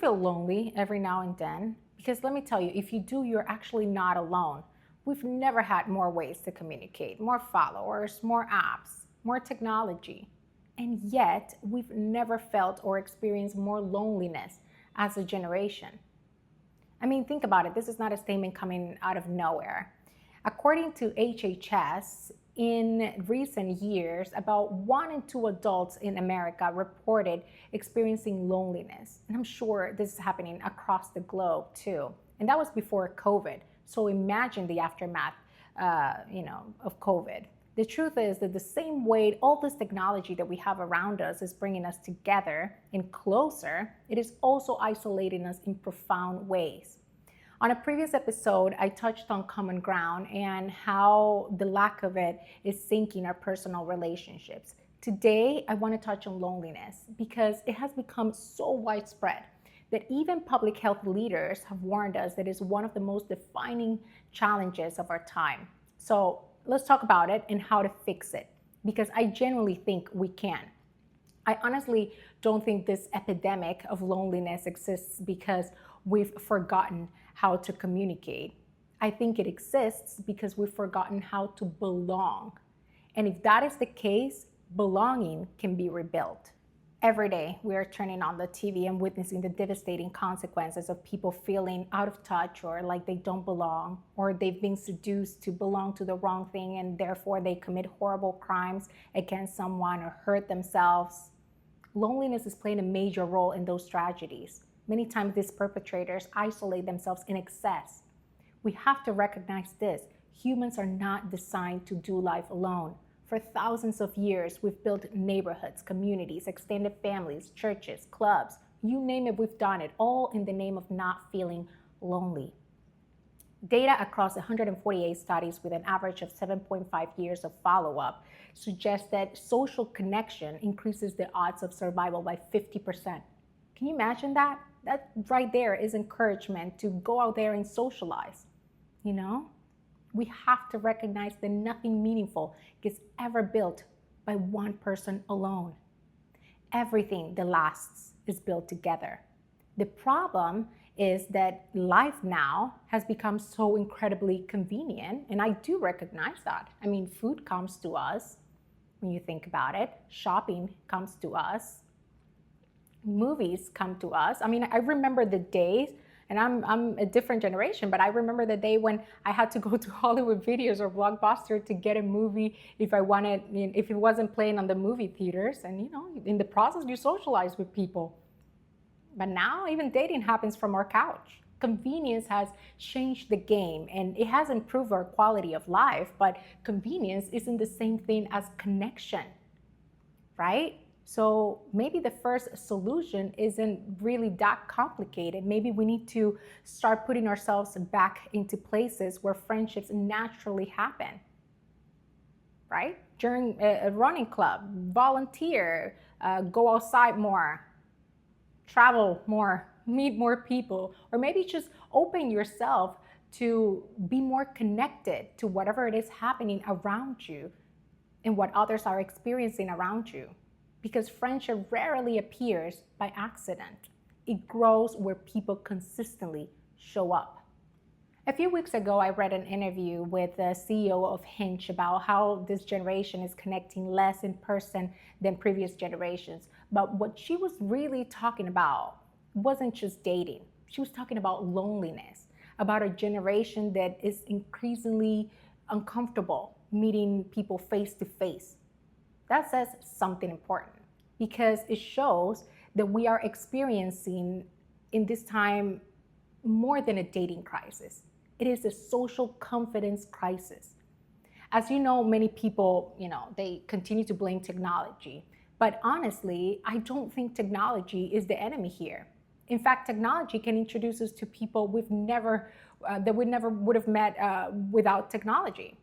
feel lonely every now and then? Because let me tell you, if you do, you're actually not alone. We've never had more ways to communicate, more followers, more apps, more technology. And yet, we've never felt or experienced more loneliness as a generation. I mean, think about it. This is not a statement coming out of nowhere. According to HHS, in recent years, about 1 in 2 adults in America reported experiencing loneliness. And I'm sure this is happening across the globe too. And that was before COVID. So imagine the aftermath, of COVID. The truth is that the same way all this technology that we have around us is bringing us together and closer, it is also isolating us in profound ways. On a previous episode, I touched on common ground and how the lack of it is sinking our personal relationships. Today, I want to touch on loneliness because it has become so widespread that even public health leaders have warned us that it's one of the most defining challenges of our time. So let's talk about it and how to fix it, because I genuinely think we can. I honestly don't think this epidemic of loneliness exists because we've forgotten how to communicate. I think it exists because we've forgotten how to belong. And if that is the case, belonging can be rebuilt. Every day, we are turning on the TV and witnessing the devastating consequences of people feeling out of touch or like they don't belong, or they've been seduced to belong to the wrong thing and therefore they commit horrible crimes against someone or hurt themselves. Loneliness is playing a major role in those tragedies. Many times these perpetrators isolate themselves in excess. We have to recognize this. Humans are not designed to do life alone. For thousands of years, we've built neighborhoods, communities, extended families, churches, clubs, you name it, we've done it, all in the name of not feeling lonely. Data across 148 studies with an average of 7.5 years of follow-up suggests that social connection increases the odds of survival by 50%. Can you imagine that? That right there is encouragement to go out there and socialize, We have to recognize that nothing meaningful gets ever built by one person alone. Everything that lasts is built together. The problem is that life now has become so incredibly convenient, and I do recognize that. I mean, food comes to us when you think about it. Shopping comes to us. Movies come to us. I mean, I remember the days, and I'm a different generation, but I remember the day when I had to go to Hollywood Videos or Blockbuster to get a movie if it wasn't playing on the movie theaters. And in the process, you socialize with people. But now even dating happens from our couch. Convenience has changed the game, and it has improved our quality of life, but convenience isn't the same thing as connection, right? So maybe the first solution isn't really that complicated. Maybe we need to start putting ourselves back into places where friendships naturally happen, right? During a running club, volunteer, go outside more, travel more, meet more people, or maybe just open yourself to be more connected to whatever it is happening around you and what others are experiencing around you. Because friendship rarely appears by accident. It grows where people consistently show up. A few weeks ago, I read an interview with the CEO of Hinge about how this generation is connecting less in person than previous generations. But what she was really talking about wasn't just dating. She was talking about loneliness, about a generation that is increasingly uncomfortable meeting people face to face. That says something important because it shows that we are experiencing in this time more than a dating crisis. It is a social confidence crisis. As you know, many people, they continue to blame technology. But honestly, I don't think technology is the enemy here. In fact, technology can introduce us to people that we never would have met without technology.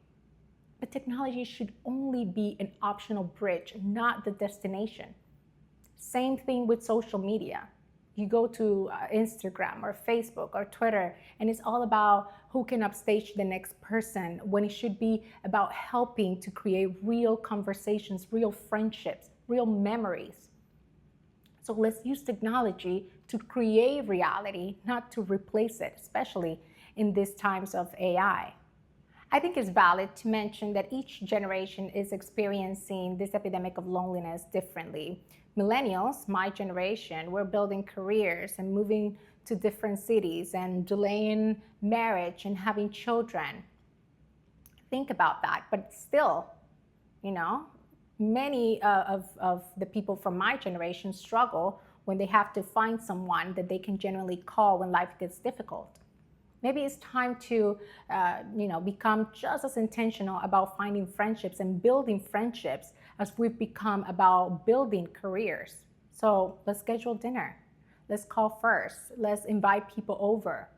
But technology should only be an optional bridge, not the destination. Same thing with social media. You go to Instagram or Facebook or Twitter, and it's all about who can upstage the next person, when it should be about helping to create real conversations, real friendships, real memories. So let's use technology to create reality, not to replace it, especially in these times of AI. I think it's valid to mention that each generation is experiencing this epidemic of loneliness differently. Millennials, my generation, we're building careers and moving to different cities and delaying marriage and having children. Think about that. But still, you know, many of the people from my generation struggle when they have to find someone that they can genuinely call when life gets difficult. Maybe it's time to, become just as intentional about finding friendships and building friendships as we've become about building careers. So let's schedule dinner. Let's call first. Let's invite people over.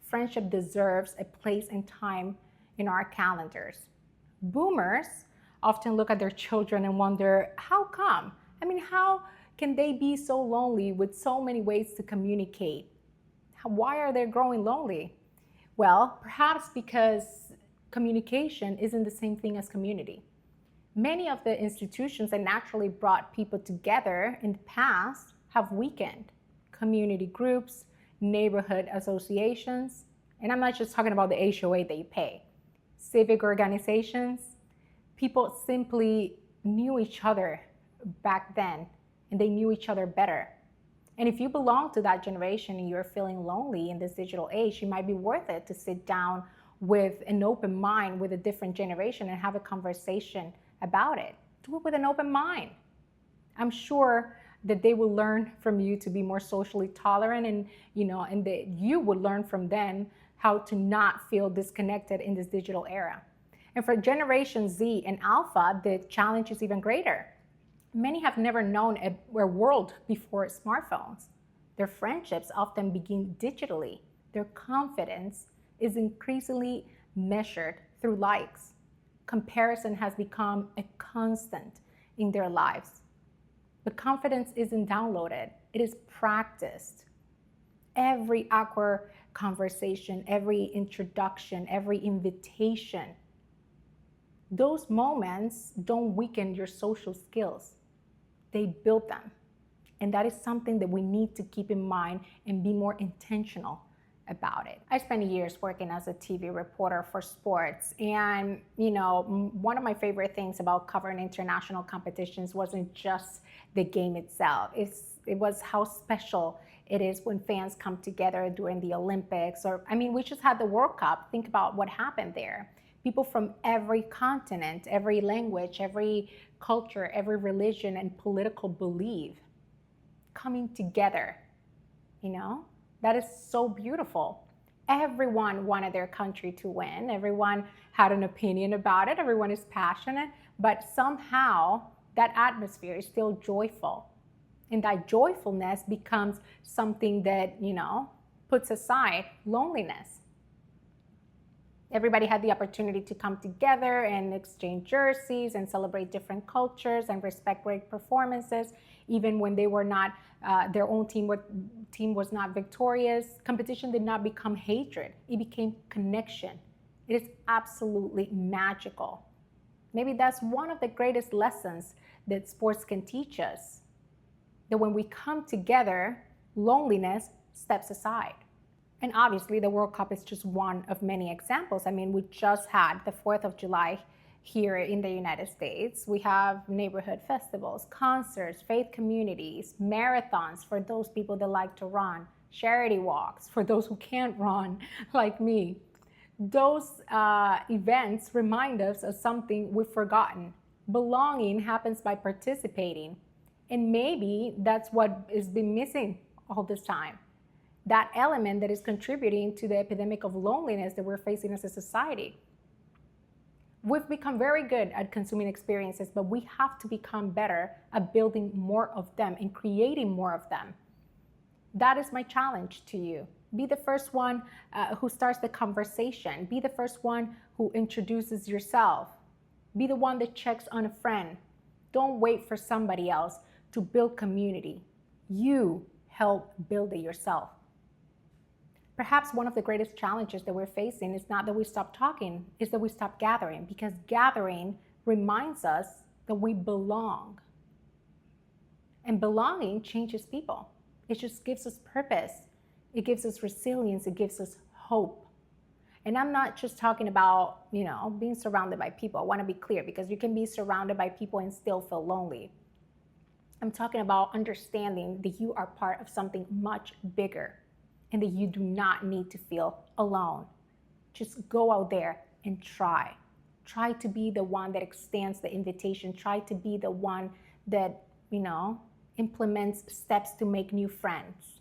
Friendship deserves a place and time in our calendars. Boomers often look at their children and wonder, how come? I mean, how can they be so lonely with so many ways to communicate? Why are they growing lonely? Well, perhaps because communication isn't the same thing as community. Many of the institutions that naturally brought people together in the past have weakened. Community groups, neighborhood associations, and I'm not just talking about the HOA that you pay. Civic organizations, people simply knew each other back then, and they knew each other better. And if you belong to that generation and you're feeling lonely in this digital age, it might be worth it to sit down with an open mind with a different generation and have a conversation about it. Do it with an open mind. I'm sure that they will learn from you to be more socially tolerant, and that you would learn from them how to not feel disconnected in this digital era. And for Generation Z and Alpha, the challenge is even greater. Many have never known a world before smartphones. Their friendships often begin digitally. Their confidence is increasingly measured through likes. Comparison has become a constant in their lives. But confidence isn't downloaded, it is practiced. Every awkward conversation, every introduction, every invitation, those moments don't weaken your social skills. They build them. And that is something that we need to keep in mind and be more intentional about it. I spent years working as a TV reporter for sports. And, one of my favorite things about covering international competitions wasn't just the game itself. It was how special it is when fans come together during the Olympics. We just had the World Cup. Think about what happened there. People from every continent, every language, every culture, every religion and political belief coming together, that is so beautiful. Everyone wanted their country to win. Everyone had an opinion about it. Everyone is passionate, but somehow that atmosphere is still joyful. And that joyfulness becomes something that, puts aside loneliness. Everybody had the opportunity to come together and exchange jerseys and celebrate different cultures and respect great performances, even when they were not, their own team was not victorious. Competition did not become hatred. It became connection. It is absolutely magical. Maybe that's one of the greatest lessons that sports can teach us, that when we come together, loneliness steps aside. And obviously, the World Cup is just one of many examples. We just had the 4th of July here in the United States. We have neighborhood festivals, concerts, faith communities, marathons for those people that like to run, charity walks for those who can't run like me. Those events remind us of something we've forgotten. Belonging happens by participating. And maybe that's what has been missing all this time. That element that is contributing to the epidemic of loneliness that we're facing as a society. We've become very good at consuming experiences, but we have to become better at building more of them and creating more of them. That is my challenge to you. Be the first one who starts the conversation. Be the first one who introduces yourself. Be the one that checks on a friend. Don't wait for somebody else to build community. You help build it yourself. Perhaps one of the greatest challenges that we're facing is not that we stop talking, is that we stop gathering, because gathering reminds us that we belong. And belonging changes people. It just gives us purpose. It gives us resilience. It gives us hope. And I'm not just talking about, being surrounded by people. I want to be clear, because you can be surrounded by people and still feel lonely. I'm talking about understanding that you are part of something much bigger and that you do not need to feel alone. Just go out there and try. Try to be the one that extends the invitation. Try to be the one that, implements steps to make new friends.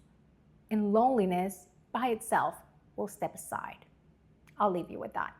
And loneliness by itself will step aside. I'll leave you with that.